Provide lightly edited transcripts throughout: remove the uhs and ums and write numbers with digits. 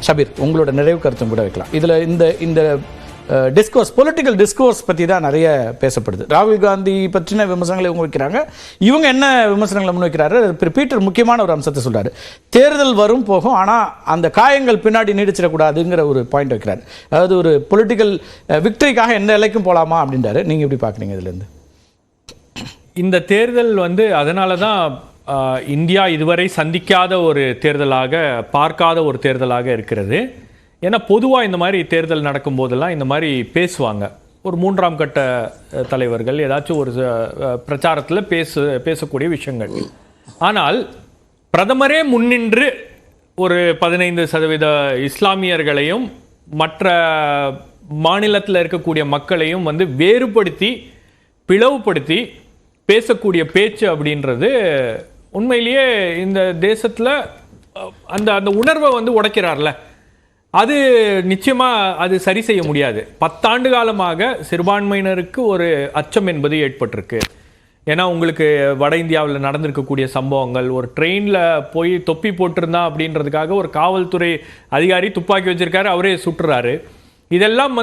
ஷபீர், உங்களோட நிறைவு கருத்தும் கூட வைக்கலாம். இதில் இந்த டிஸ்கோர்ஸ், பொலிட்டிக்கல் டிஸ்கோர்ஸ் பற்றி தான் நிறைய பேசப்படுது. ராகுல் காந்தி பற்றின விமர்சனங்களை இவங்க வைக்கிறாங்க. இவங்க என்ன விமர்சனங்களை முன்வைக்கிறாரு? பீட்டர் முக்கியமான ஒரு அம்சத்தை சொல்றாரு. தேர்தல் வரும் போகும், ஆனால் அந்த காயங்கள் பின்னாடி நீடிச்சிடக்கூடாதுங்கிற ஒரு பாயிண்ட் வைக்கிறாரு. அதாவது ஒரு பொலிட்டிக்கல் விக்டரிக்காக எந்த எல்லைக்கும் போகலாமா அப்படின்றாரு. நீங்கள் எப்படி பார்க்குறீங்க இதுலேருந்து? இந்த தேர்தல் அதனால தான் இந்தியா இதுவரை சந்திக்காத ஒரு தேர்தலாக, பார்க்காத ஒரு தேர்தலாக இருக்கிறது. ஏன்னா பொதுவாக இந்த மாதிரி தேர்தல் நடக்கும் போதெல்லாம் இந்த மாதிரி பேசுவாங்க. ஒரு மூன்றாம் கட்ட தலைவர்கள் ஏதாச்சும் ஒரு பிரச்சாரத்தில் பேசக்கூடிய விஷயங்கள். ஆனால் பிரதமரே முன்னின்று ஒரு 15% இஸ்லாமியர்களையும் மற்ற மாநிலத்தில் இருக்கக்கூடிய மக்களையும் வேறுபடுத்தி பிளவுபடுத்தி பேசக்கூடிய பேச்சு அப்படின்றது உண்மையிலேயே இந்த தேசத்தில் அந்த உணர்வை உடைக்கிறார்ல, அது நிச்சயமா அது சரி செய்ய முடியாது. 10 ஆண்டு காலமாக சிறுபான்மையினருக்கு ஒரு அச்சம் என்பது ஏற்பட்டிருக்கு. ஏன்னா உங்களுக்கு வட இந்தியாவில் நடந்திருக்கக்கூடிய சம்பவங்கள், ஒரு ட்ரெயினில் போய் தொப்பி போட்டிருந்தா அப்படின்றதுக்காக ஒரு காவல்துறை அதிகாரி துப்பாக்கி வச்சிருக்காரு, அவரே சுட்டுறாரு. இதெல்லாம்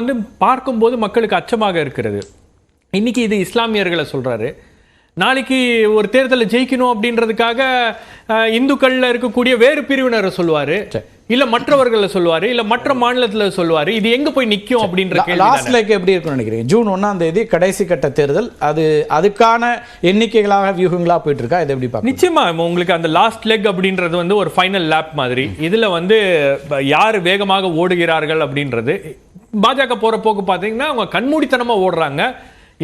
பார்க்கும்போது மக்களுக்கு அச்சமாக இருக்கிறது. இன்னைக்கு இது இஸ்லாமியர்களை சொல்றாரு. நாளைக்கு ஒரு தேர்தலில் ஜெயிக்கணும் அப்படின்றதுக்காக இந்துக்கள்ல இருக்கக்கூடிய வேறு பிரிவினரை சொல்லுவாரு, இல்ல மற்றவர்களை சொல்லுவாரு, இல்ல மற்ற மாநிலத்துல சொல்லுவாரு. இது எங்க போய் நிக்கும் அப்படின்ற கேள்வி. லாஸ்ட் லைக் எப்படி இருக்கும்னு நினைக்கிறீங்க? ஜூன் 1ஆம் தேதி கடைசி கட்ட தேர்தல், அதுக்கான எண்ணிக்கைகளாக வியூகங்களா போயிட்டு இருக்கா? இதை எப்படி பார்க்க? நிச்சயமா உங்களுக்கு அந்த லாஸ்ட் லெக் அப்படின்றது ஒரு ஃபைனல் லேப் மாதிரி. இதுல யார் வேகமாக ஓடுகிறார்கள் அப்படின்றது, பாஜக போற போக்கு பாத்தீங்கன்னா அவங்க கண்மூடித்தனமா ஓடுறாங்க.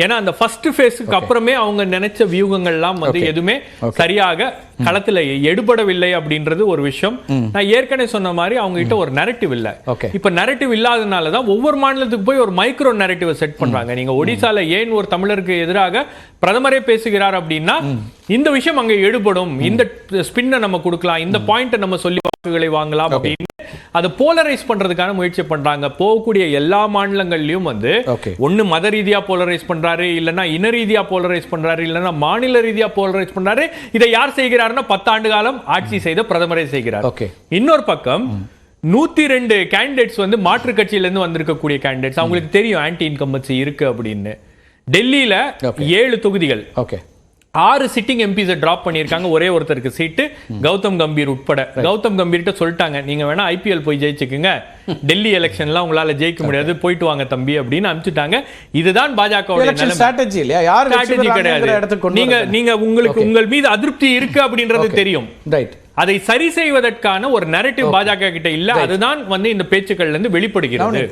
ஏன்னா அந்த ஃபர்ஸ்ட் ஃபேஸுக்கு அப்புறமே அவங்க நினைச்ச வியூகங்கள்லாம் எதுவுமே சரியாக களத்துல எடுபடவில்லை அப்படின்றது ஒரு விஷயம். நான் ஏற்கனவே சொன்ன மாதிரி அவங்க கிட்ட ஒரு நரேட்டிவ் இல்ல. இப்ப நரேட்டிவ் இல்லாதனாலதான் ஒவ்வொரு மாநிலத்துக்கு போய் ஒரு மைக்ரோ நரேட்டிவ் செட் பண்றாங்க. நீங்க ஒடிசால ஏன் ஒரு தமிழருக்கு எதிராக பிரதமரே பேசுகிறார் அப்படின்னா இந்த விஷயம் அங்க எடுபடும், இந்த ஸ்பின்னை நம்ம கொடுக்கலாம், இந்த பாயிண்ட் நம்ம சொல்லி வாக்குகளை வாங்கலாம் அப்படின்னு அதை போலரைஸ் பண்றதுக்கான முயற்சி பண்றாங்க. போகக்கூடிய எல்லா மாநிலங்கள்லயும் ஒண்ணு மத ரீதியா போலரைஸ் பண்றாரு, இல்லைன்னா இன ரீதியா போலரைஸ் பண்றாரு, இல்லைன்னா மாநில ரீதியா போலரைஸ் பண்றாரு. இதை யார் செய்கிறாருன்னா 10 ஆண்டு காலம் ஆட்சி செய்த பிரதமரே செய்கிறார். இன்னொரு பக்கம் 102 கேண்டிடேட்ஸ் மாற்று கட்சியில இருந்து வந்திருக்கக்கூடிய கேண்டிடேட்ஸ், அவங்களுக்கு தெரியும் ஆன்டி இன்கம்பன்சி இருக்கு அப்படின்னு. டெல்லியில 7 தொகுதிகள் 6 சிட்டிங் எம்பிஸை டிராப் பண்ணியிருக்காங்க. ஒரே ஒருத்தருக்கு சீட்டு, கௌதம் கம்பீர் உட்பட. கௌதம் கம்பீர்கிட்ட சொல்லிட்டாங்க, நீங்க வேணா IPL போய் ஜெயிச்சுக்குங்க, டெல்லி எலெக்ஷன்லாம் உங்களால ஜெயிக்க முடியாது, போயிட்டு வாங்க தம்பி அப்படின்னு அனுப்பிச்சுட்டாங்க. இதுதான் பாஜக ஸ்ட்ராட்டஜி கிடையாது. நீங்க உங்களுக்கு உங்கள் மீது அதிருப்தி இருக்கு அப்படின்றது தெரியும். அதை சரி செய்வதற்கான ஒரு நரேட்டிவ் பாஜக கிட்ட இல்ல. அதுதான் இந்த பேச்சுக்கள்ல இருந்து வெளிப்படுகிறது.